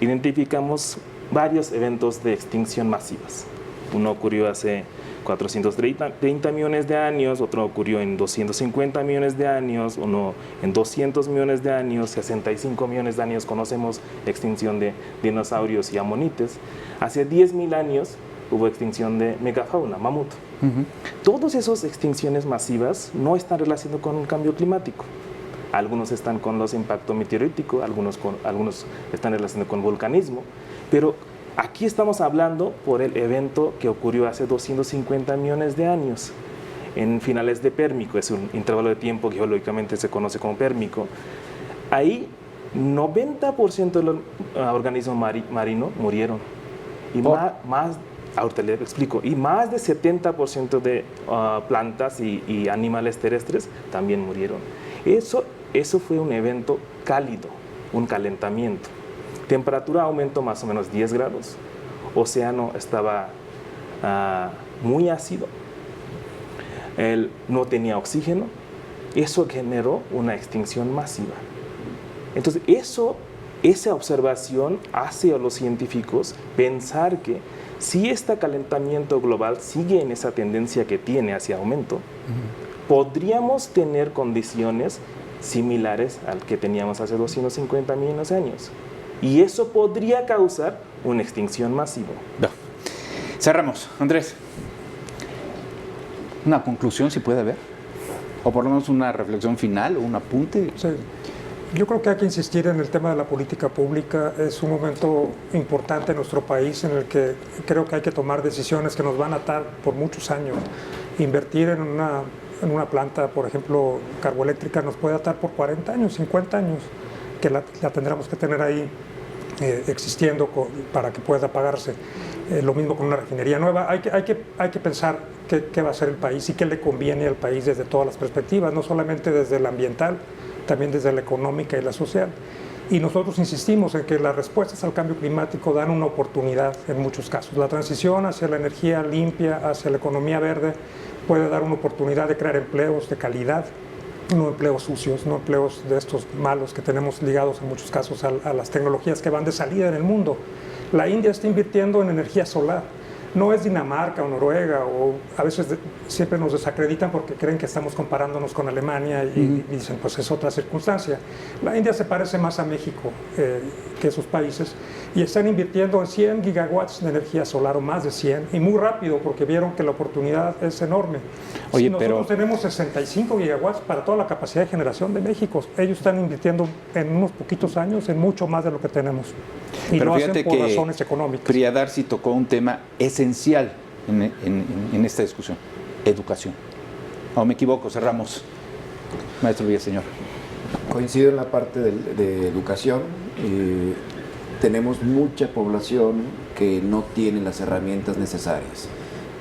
identificamos varios eventos de extinción masivas. Uno ocurrió hace 430 millones de años, otro ocurrió en 250 millones de años, uno en 200 millones de años, 65 millones de años conocemos extinción de dinosaurios y amonites. Hace 10.000 años hubo extinción de megafauna, mamut. Todas esas extinciones masivas no están relacionadas con un cambio climático. Algunos están con los impactos meteoríticos, algunos están relacionados con volcanismo, pero aquí estamos hablando por el evento que ocurrió hace 250 millones de años, en finales de Pérmico, es un intervalo de tiempo que geológicamente se conoce como Pérmico. Ahí 90% de los organismos marinos murieron. Y ahorita le explico, y más de 70% de plantas y animales terrestres también murieron. Eso fue un evento cálido, un calentamiento. Temperatura aumentó más o menos 10 grados. Océano estaba muy ácido. Él no tenía oxígeno. Eso generó una extinción masiva. Entonces, esa observación hace a los científicos pensar que si este calentamiento global sigue en esa tendencia que tiene hacia aumento, podríamos tener condiciones similares al que teníamos hace 250 millones de años. Y eso podría causar una extinción masiva. No. Cerramos. Andrés, ¿una conclusión si puede haber? O por lo menos una reflexión final o un apunte. Sí. Yo creo que hay que insistir en el tema de la política pública. Es un momento importante en nuestro país en el que creo que hay que tomar decisiones que nos van a atar por muchos años. Invertir en una planta, por ejemplo, carboeléctrica, nos puede atar por 40 años, 50 años, que la tendremos que tener ahí existiendo para que pueda pagarse. Lo mismo con una refinería nueva. Hay que pensar qué va a hacer el país y qué le conviene al país desde todas las perspectivas, no solamente desde la ambiental, también desde la económica y la social. Y nosotros insistimos en que las respuestas al cambio climático dan una oportunidad en muchos casos. La transición hacia la energía limpia, hacia la economía verde, puede dar una oportunidad de crear empleos de calidad, no empleos sucios, no empleos de estos malos que tenemos ligados en muchos casos a las tecnologías que van de salida en el mundo. La India está invirtiendo en energía solar. No es Dinamarca o Noruega, o a veces siempre nos desacreditan porque creen que estamos comparándonos con Alemania y dicen, pues es otra circunstancia. La India se parece más a México que esos países y están invirtiendo en 100 gigawatts de energía solar o más de 100 y muy rápido porque vieron que la oportunidad es enorme. Oye, si nosotros tenemos 65 gigawatts para toda la capacidad de generación de México, ellos están invirtiendo en unos poquitos años en mucho más de lo que tenemos. Y pero lo fíjate hacen por que razones económicas. Priyadarsi tocó un tema esencial en esta discusión: educación. ¿O me equivoco? Cerramos, maestro Villaseñor. Coincido en la parte de educación. Tenemos mucha población que no tiene las herramientas necesarias.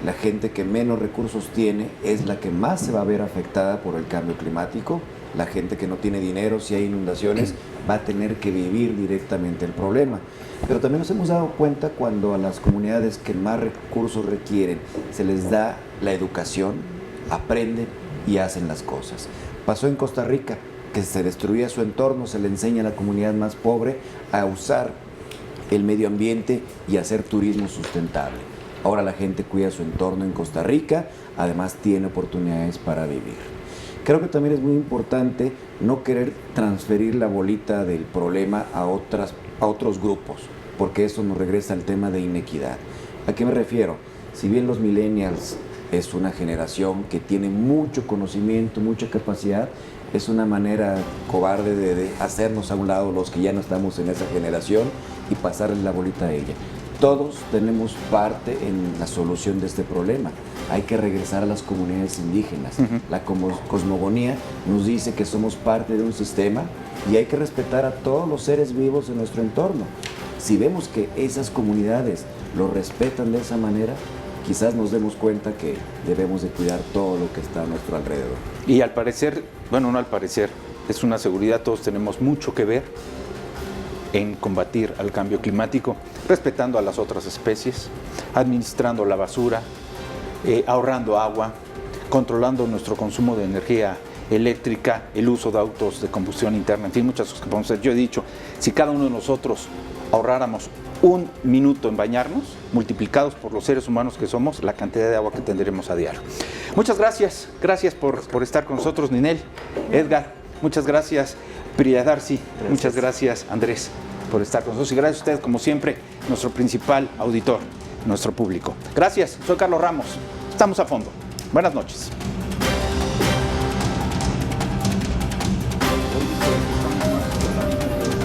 La gente que menos recursos tiene es la que más se va a ver afectada por el cambio climático. La gente que no tiene dinero, si hay inundaciones, va a tener que vivir directamente el problema. Pero también nos hemos dado cuenta cuando a las comunidades que más recursos requieren se les da la educación, aprenden y hacen las cosas. Pasó en Costa Rica, que se destruía su entorno, se le enseña a la comunidad más pobre a usar el medio ambiente y hacer turismo sustentable. Ahora la gente cuida su entorno en Costa Rica, además tiene oportunidades para vivir. Creo que también es muy importante no querer transferir la bolita del problema a otros grupos, porque eso nos regresa al tema de inequidad. ¿A qué me refiero? Si bien los millennials es una generación que tiene mucho conocimiento, mucha capacidad, es una manera cobarde de hacernos a un lado los que ya no estamos en esa generación y pasarles la bolita a ella. Todos tenemos parte en la solución de este problema. Hay que regresar a las comunidades indígenas. La cosmogonía nos dice que somos parte de un sistema y hay que respetar a todos los seres vivos en nuestro entorno. Si vemos que esas comunidades lo respetan de esa manera, quizás nos demos cuenta que debemos de cuidar todo lo que está a nuestro alrededor. Y al parecer, bueno, no al parecer, es una seguridad, todos tenemos mucho que ver en combatir al cambio climático, respetando a las otras especies, administrando la basura, ahorrando agua, controlando nuestro consumo de energía eléctrica, el uso de autos de combustión interna, en fin, muchas cosas que podemos hacer. Yo he dicho, si cada uno de nosotros ahorráramos un minuto en bañarnos, multiplicados por los seres humanos que somos, la cantidad de agua que tendremos a diario. Muchas gracias, gracias por estar con nosotros, Ninel, Edgar, muchas gracias, Priyadarsi, muchas gracias, Andrés, por estar con nosotros y gracias a ustedes, como siempre, nuestro principal auditor, nuestro público. Gracias, soy Carlos Ramos, estamos a fondo. Buenas noches.